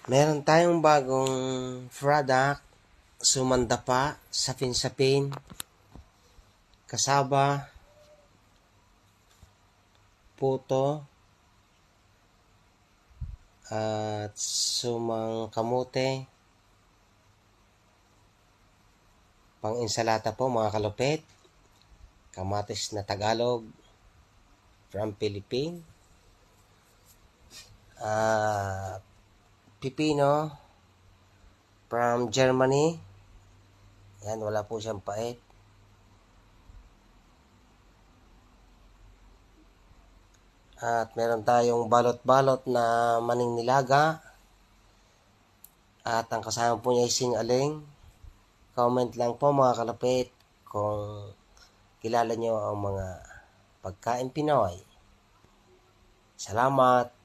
Meron tayong bagong product, sumandapa, sapin-sapin, kasaba, puto, at sumang kamote, pang insalata po mga kalupit, kamatis na Tagalog from Philippines, at pipino from Germany. Yan, wala po siyang pait. At meron tayong balot-balot na maning nilaga. At ang kasama po niya ay singaling. Comment lang po mga kalapit kung kilala nyo ang mga pagkain Pinoy. Salamat!